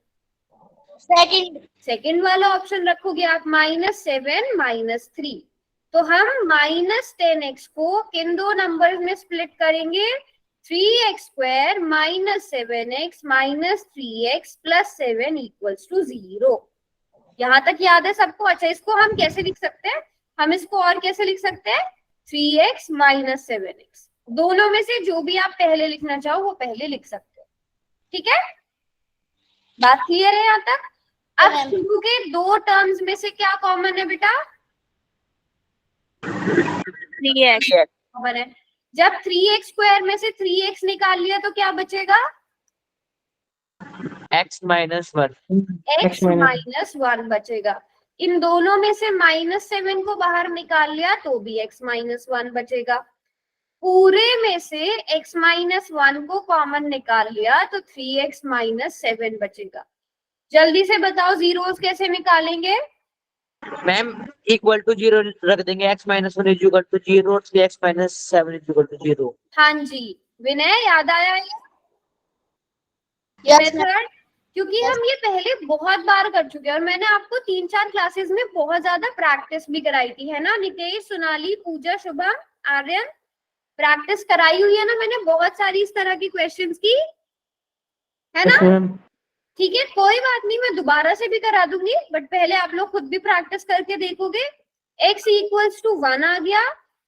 सेकंड वाला ऑप्शन रखोगे आप, -7 -3। तो हम -10x को किन दो नंबर में स्प्लिट करेंगे? 3x² -7x -3x + 7 = 0। यहाँ तक याद है सबको? अच्छा, इसको हम कैसे लिख सकते हैं? हम इसको और कैसे लिख सकते हैं? 3x - 7x। दोनों में से जो भी आप पहले लिखना चाहो वो पहले लिख सकते हो। ठीक है, बात क्लियर है यहाँ तक? अब शुरू के दो टर्म्स में से क्या कॉमन है बेटा? 3x। कॉमन है। जब 3x² में से 3x निकाल लिया तो क्या बचेगा? x - 1 x - 1 बचेगा। इन दोनों में से -7 को बाहर निकाल लिया तो भी x - 1 बचेगा। पूरे में से x - 1 को कॉमन निकाल लिया तो 3x - 7 बचेगा। जल्दी से बताओ जीरोस कैसे निकालेंगे? मैम इक्वल टू 0 रख देंगे, x - 1 = 0, x - 7 = 0। हाँ जी विनय, याद आया ये मेथड? क्योंकि हम ये पहले बहुत बार कर चुके हैं और मैंने आपको 3-4 क्लासेस में बहुत ज्यादा प्रैक्टिस भी कराई थी, है ना? नितेश, सोनाली, पूजा, शुभम, आर्यन, प्रैक्टिस कराई हुई है ना मैंने बहुत सारी इस तरह की क्वेश्चंस की, है ना? ठीक है, कोई बात नहीं, मैं दोबारा से भी करा दूंगी, बट पहले आप लोग खुद भी प्रैक्टिस करके देखोगे। x = 1 आ गया,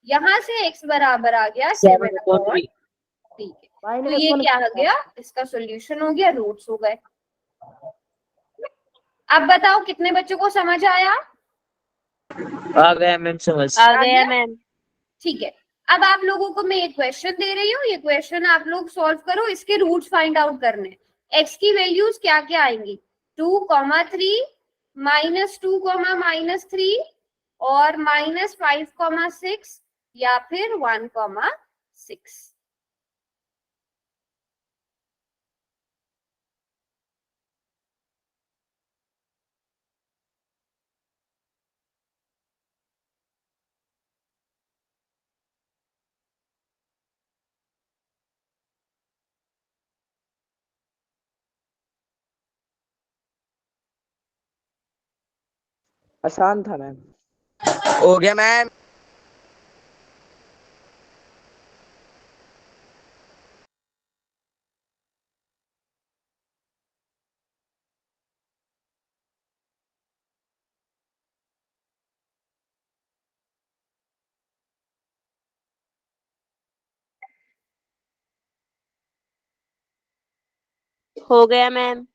यहाँ से x बराबर आ गया 7/3। ठीक है, तो ये क्या हो गया? इसका सॉल्यूशन हो गया, रूट्स हो गए। अब बताओ कितने बच्चों को समझ आया? आ गया मैम समझ। आ गया मैम। ठीक है, अब आप लोगों को मैं एक क्वेश्चन दे रही हूँ, ये क्वेश्चन आप लोग सॉल्व करो, इसके रूट्स फाइंड आउट करने। x की वैल्यूज क्या क्या आएंगी? 2, 3, -2, -3 और -5, 6 या फिर 1, 6। आसान था मैम। हो गया मैम। हो गया मैम।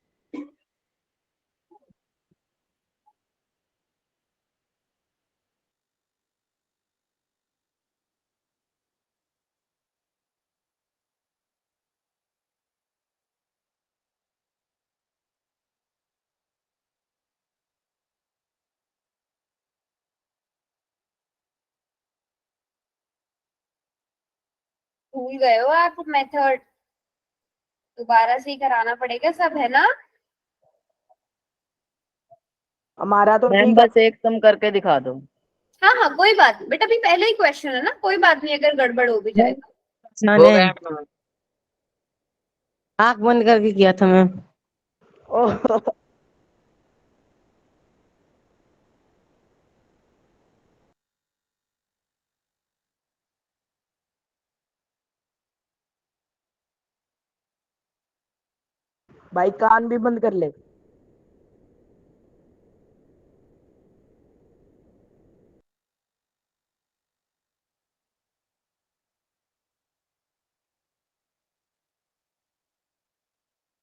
भूल गए हो आप मेथड, दोबारा से ही कराना पड़ेगा सब, है ना? हमारा तो मैम ठीक है। बस एक तुम करके दिखा दो। हाँ हाँ कोई बात नहीं बेटा, अभी पहले ही क्वेश्चन है ना, कोई बात नहीं अगर गड़बड़ हो भी जाए तो। हो गया मैम। आंख बंद करके किया था मैम। ओह, भाई कान भी बंद कर ले।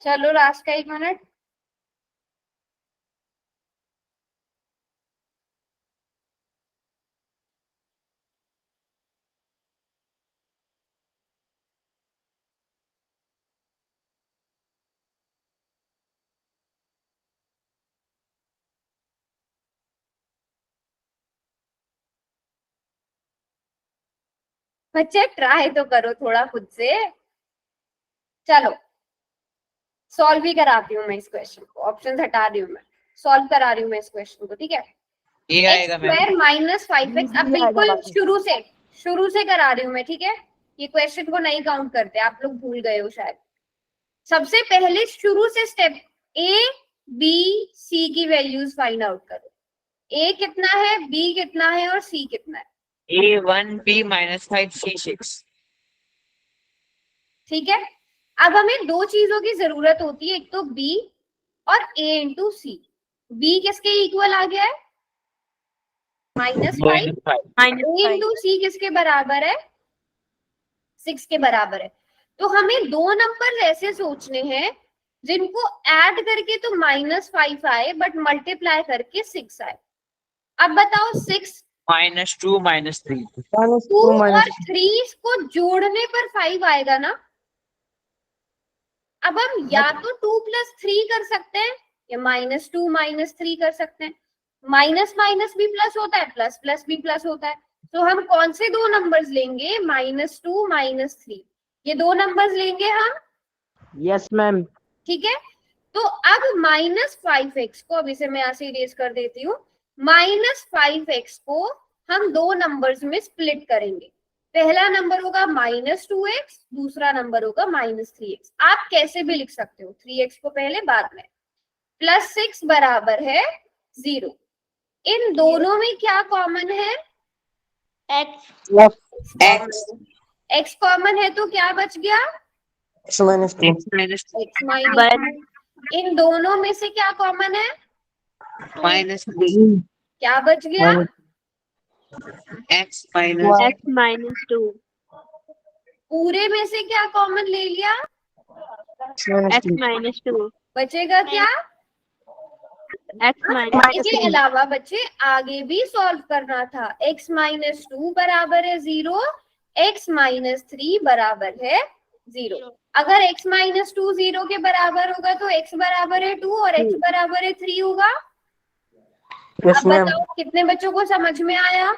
चलो लास्ट का 1 मिनट। बच्चे ट्राई तो करो थोड़ा खुद से। चलो सॉल्व भी कराती हूँ मैं इस क्वेश्चन को, ऑप्शन हटा रही हूँ मैं, सॉल्व करा रही हूँ मैं इस क्वेश्चन को, ठीक है। ये एक्स आएगा मैम। स्क्वायर माइनस 5x, अब बिल्कुल शुरू से करा रही हूँ मैं, ठीक है। ये क्वेश्चन को नहीं काउंट करते, आप लोग भूल गए हो शायद। सबसे पहले शुरू से स्टेप ए बी सी की वैल्यूज फाइंड आउट करो। ए कितना है, बी कितना है और सी कितना है। A1 B -5 C6। ठीक है, अब हमें दो चीजों की जरूरत होती है, एक तो बी और a इंटू सी। बी किसके इक्वल आ गया है, -5। a इंटू सी किसके बराबर है, 6 के बराबर है। तो हमें दो नंबर ऐसे सोचने हैं जिनको ऐड करके तो -5 आए बट मल्टीप्लाई करके 6 आए। अब बताओ 6 -2 -3। 2 और 3 को जोड़ने पर 5 आएगा ना। अब हम या तो 2 + 3 कर सकते हैं या -2 -3 कर सकते हैं। माइनस माइनस भी प्लस होता है, प्लस प्लस भी प्लस होता है। तो हम कौन से दो नंबर्स लेंगे, -2 -3, ये दो नंबर्स लेंगे हम। Yes ma'am. ठीक है, तो अब -5x को, अब इसे मैं यहाँ से इरेज कर देती हूँ। -5x को हम दो नंबर्स में स्प्लिट करेंगे। पहला नंबर होगा -2x, दूसरा नंबर होगा -3x। आप कैसे भी लिख सकते हो, 3x को पहले बाद में। +6 बराबर है 0। इन दोनों में क्या कॉमन है, x कॉमन है, तो क्या बच गया, x -2। x minus. इन दोनों में से क्या कॉमन है, -3 क्या बच गया, x -2। -2 पूरे में से क्या कॉमन ले लिया, x -2 बचेगा क्या। इसके अलावा बच्चे आगे भी सॉल्व करना था। x -2 बराबर है 0, x -3 बराबर है 0। अगर x -2 0 के बराबर होगा तो x बराबर है 2 और x बराबर है 3 होगा। अब बताओ कितने बच्चों को समझ में आया,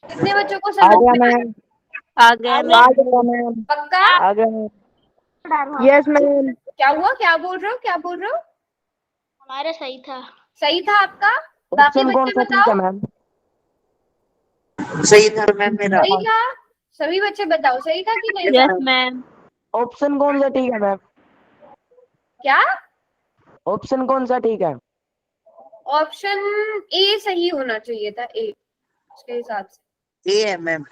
कितने बच्चों को समझ में आया, आ गया मैम। पक्का। Yes ma'am. क्या हुआ, क्या बोल रहे हो, क्या बोल रहे हो, हमारा सही था। सही था आपका। बाकी ऑप्शन कौन बच्चे सा ठीक बताओ, है मैम? सही था मैम मेरा। सही था। सभी बच्चे बताओ सही था कि नहीं यस था। मैम। ऑप्शन कौन सा ठीक है मैम? क्या, ऑप्शन कौन सा ठीक है? ऑप्शन ए सही होना चाहिए था, ए उसके हिसाब से। ये है मैम।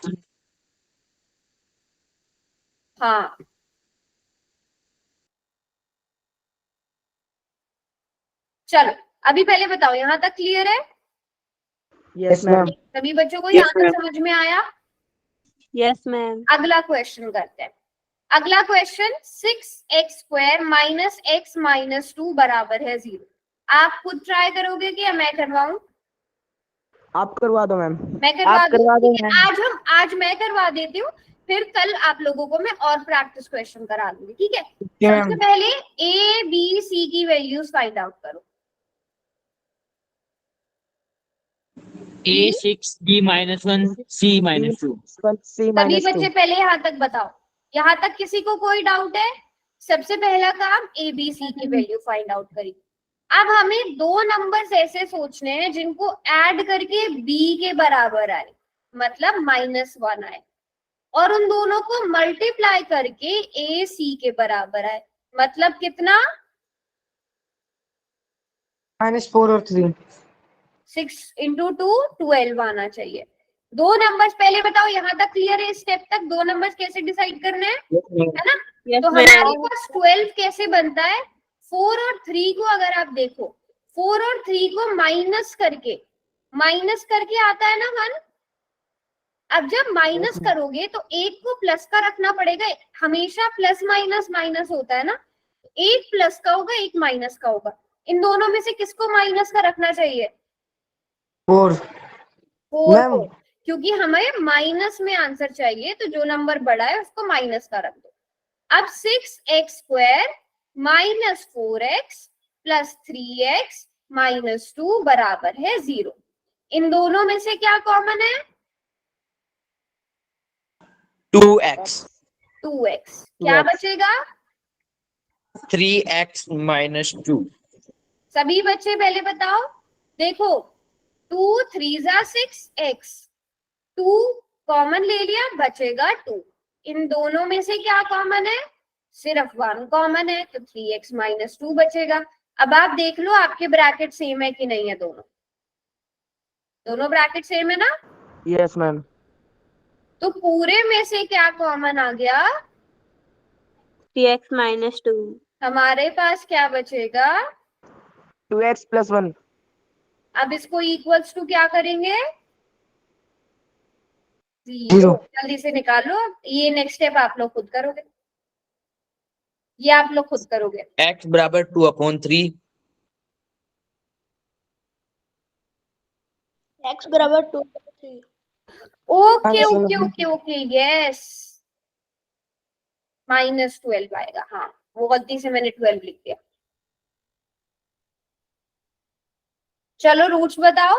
हाँ, चलो अभी पहले बताओ, यहाँ तक क्लियर है, यस मैम। सभी बच्चों को Yes, यहाँ तक ma'am. समझ में आया। Yes ma'am. अगला क्वेश्चन करते हैं। अगला क्वेश्चन 6x² - x -2 बराबर है 0। आप खुद ट्राई करोगे कि या मैं करवाऊं, आप करवा दो मैम। मैं करवा आप करवा दो दूं, ठीक है। आज मैं करवा देती हूँ, फिर कल आप लोगों को मैं और प्रैक्टिस क्वेश्चन करा दूंगी, ठीक है। सबसे पहले a b c की वैल्यूज फाइंड आउट करो। A6 B -1 C -2। सभी बच्चे पहले यहाँ तक बताओ, यहाँ तक किसी को कोई डाउट है। सबसे पहला काम a b c की वैल्यू फाइंड आउट करी। अब हमें दो नंबर्स ऐसे सोचने हैं जिनको ऐड करके b के बराबर आए, मतलब -1 आए, और उन दोनों को मल्टीप्लाई करके a c के बराबर आए, मतलब कितना, -4 और 3। 6 × 2 12 आना चाहिए। दो नंबर्स पहले बताओ, यहाँ तक क्लियर है, स्टेप तक दो नंबर्स कैसे डिसाइड करने हैं, है ना। तो हमारे पास 12 कैसे बनता है, 4 और 3 को अगर आप देखो, 4 और 3 को माइनस करके आता है ना 1। अब जब माइनस करोगे तो एक को प्लस का रखना पड़ेगा, हमेशा प्लस माइनस माइनस होता है ना, एक प्लस का होगा एक माइनस का होगा। इन दोनों में से किसको माइनस का रखना चाहिए, 4 को, क्योंकि हमें माइनस में आंसर चाहिए, तो जो नंबर बड़ा है उसको माइनस का रख दो। अब 6x² - 4x + 3x - 2 बराबर है 0। इन दोनों में से क्या कॉमन है, 2x 2x क्या 2x। बचेगा? 3x minus 2 सभी बच्चे पहले बताओ, देखो 2 3 जा 6x, 2 कॉमन ले लिया, बचेगा 2। इन दोनों में से क्या कॉमन है? सिर्फ 1 कॉमन है, तो 3x माइनस 2 बचेगा। अब आप देख लो आपके ब्रैकेट सेम है कि नहीं है, दोनों ब्रैकेट सेम है ना? Yes ma'am. तो पूरे में से क्या कॉमन आ गया? 3x minus 2 हमारे पास क्या बचेगा? 2x plus 1। अब इसको इक्वल्स टू क्या करेंगे? 0। Zero। जल्दी से निकाल लो। ये नेक्स्ट स्टेप आप लोग खुद करोगे, ये आप लोग खुद करोगे। x बराबर 2/3 x बराबर 2/3 okay okay okay okay yes, -12 आएगा। हाँ वो गलती से मैंने 12 लिख दिया। चलो रूट्स बताओ।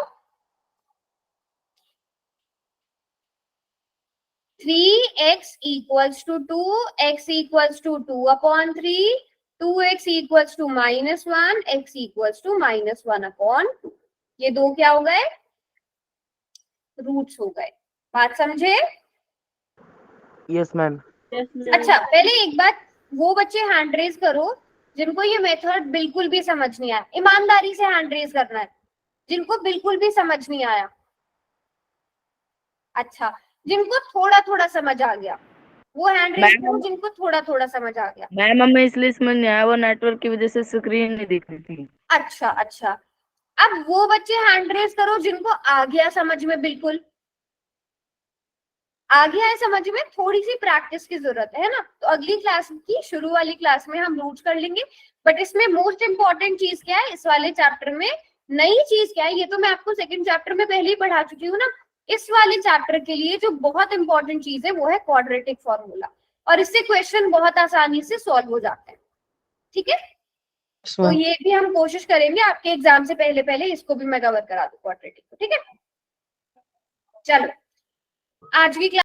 3x equals to 2, x equals to 2/3, 2x equals to -1, x equals to -1/2। ये दो क्या हो गए? रूट्स हो गए। बात समझे? Yes ma'am. अच्छा पहले एक बात, वो बच्चे हैंड रेज करो जिनको ये मेथड बिल्कुल भी समझ नहीं आया। ईमानदारी से हैंड रेज करना है जिनको बिल्कुल भी समझ नहीं आया। अच्छा, जिनको थोड़ा थोड़ा समझ आ गया वो हैंड रेज करो, जिनको थोड़ा थोड़ा समझ आ गया। मैम हमें इसलिए समझ नहीं आया, वो नेटवर्क की वजह से स्क्रीन नहीं दिख रही थी। अच्छा अच्छा, अब वो बच्चे हैंड रेज करो जिनको आ गया समझ में, बिल्कुल आ गया है समझ में। थोड़ी सी प्रैक्टिस की जरूरत है ना, तो अगली क्लास की शुरू वाली क्लास में हम रूट्स कर लेंगे। बट इसमें मोस्ट इंपॉर्टेंट चीज क्या है इस वाले चैप्टर में? नई चीज क्या है, ये तो मैं आपको सेकंड चैप्टर में पहले ही पढ़ा चुकी हूँ ना। इस वाले चैप्टर के लिए जो बहुत इंपॉर्टेंट चीज है वो है क्वाड्रेटिक फॉर्मूला, और इससे क्वेश्चन बहुत आसानी से सॉल्व हो जाते हैं। ठीक है, तो ये भी हम कोशिश करेंगे आपके एग्जाम से पहले पहले इसको भी मैं कवर करा दूं क्वाड्रेटिक को। ठीक है, चलो आज की क्लास